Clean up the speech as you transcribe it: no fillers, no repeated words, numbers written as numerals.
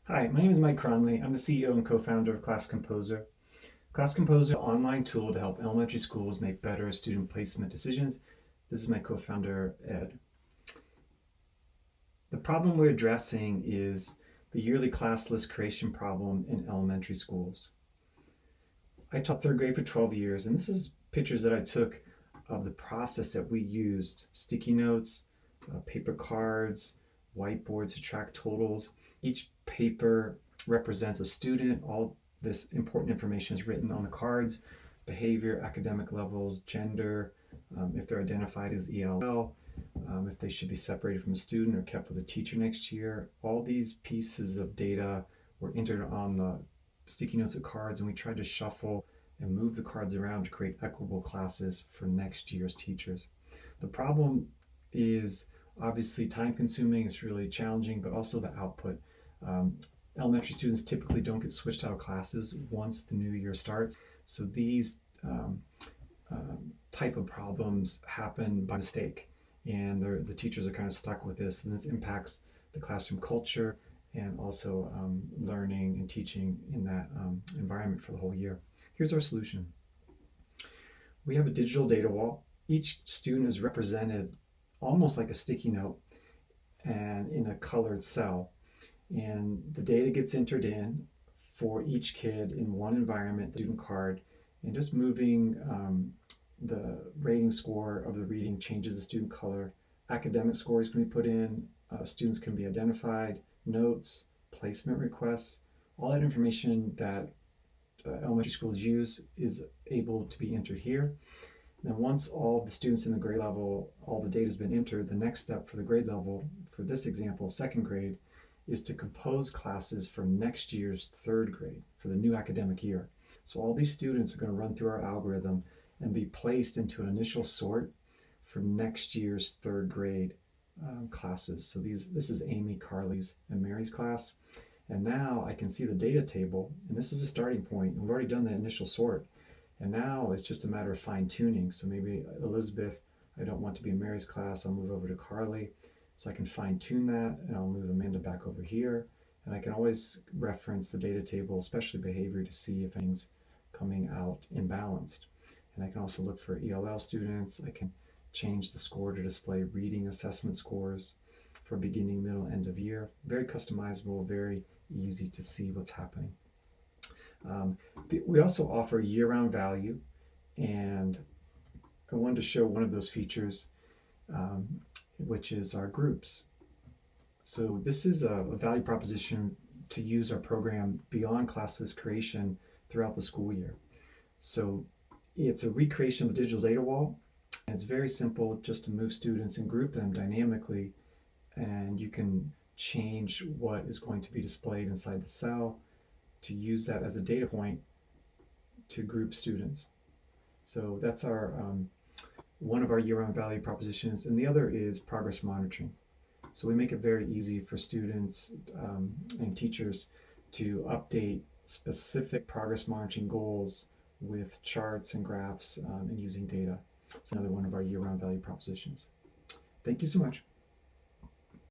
Hi, my name is Mike Cronley. I'm the CEO and co-founder of Class Composer. Class Composer is an online tool to help elementary schools make better student placement decisions. This is my co-founder, Ed. The problem we're addressing is the yearly class list creation problem in elementary schools. I taught third grade for 12 years, and this is pictures that I took of the process that we used: sticky notes, paper cards, whiteboards to track totals. Each paper represents a student. All this important information is written on the cards: behavior, academic levels, gender, if they're identified as ELL, if they should be separated from a student or kept with a teacher next year. All these pieces of data were entered on the sticky notes of cards, and we tried to shuffle and move the cards around to create equitable classes for next year's teachers. The problem is obviously time consuming, it's really challenging, but also the output. Elementary students typically don't get switched out of classes once the new year starts, so these type of problems happen by mistake, and the teachers are kind of stuck with this, and this impacts the classroom culture and also learning and teaching in that environment for the whole year. Here's our solution. We have a digital data wall. Each student is represented almost like a sticky note and in a colored cell. And the data gets entered in for each kid in one environment, the student card, and just moving the rating score of the reading changes the student color. Academic scores can be put in, students can be identified, notes, placement requests, all that information that elementary schools use is able to be entered here. Then once all the students in the grade level, all the data has been entered, the next step for the grade level, for this example, second grade, is to compose classes for next year's third grade, for the new academic year. So all these students are going to run through our algorithm and be placed into an initial sort for next year's third grade classes. So this is Amy, Carly's, and Mary's class. And now I can see the data table, and this is a starting point. We've already done the initial sort, and now it's just a matter of fine tuning. So maybe Elizabeth, I don't want to be in Mary's class, I'll move over to Carly. So I can fine tune that, and I'll move Amanda back over here. And I can always reference the data table, especially behavior, to see if anything's coming out imbalanced. And I can also look for ELL students. I can change the score to display reading assessment scores for beginning, middle, end of year. Very customizable, very easy to see what's happening. We also offer year-round value, and I wanted to show one of those features, which is our groups. So this is a value proposition to use our program beyond class list creation throughout the school year. So it's a recreation of the digital data wall, and it's very simple just to move students and group them dynamically, and you can change what is going to be displayed inside the cell to use that as a data point to group students. So that's our one of our year-round value propositions, and the other is progress monitoring. So we make it very easy for students and teachers to update specific progress monitoring goals with charts and graphs and using data. It's another one of our year-round value propositions. Thank you so much.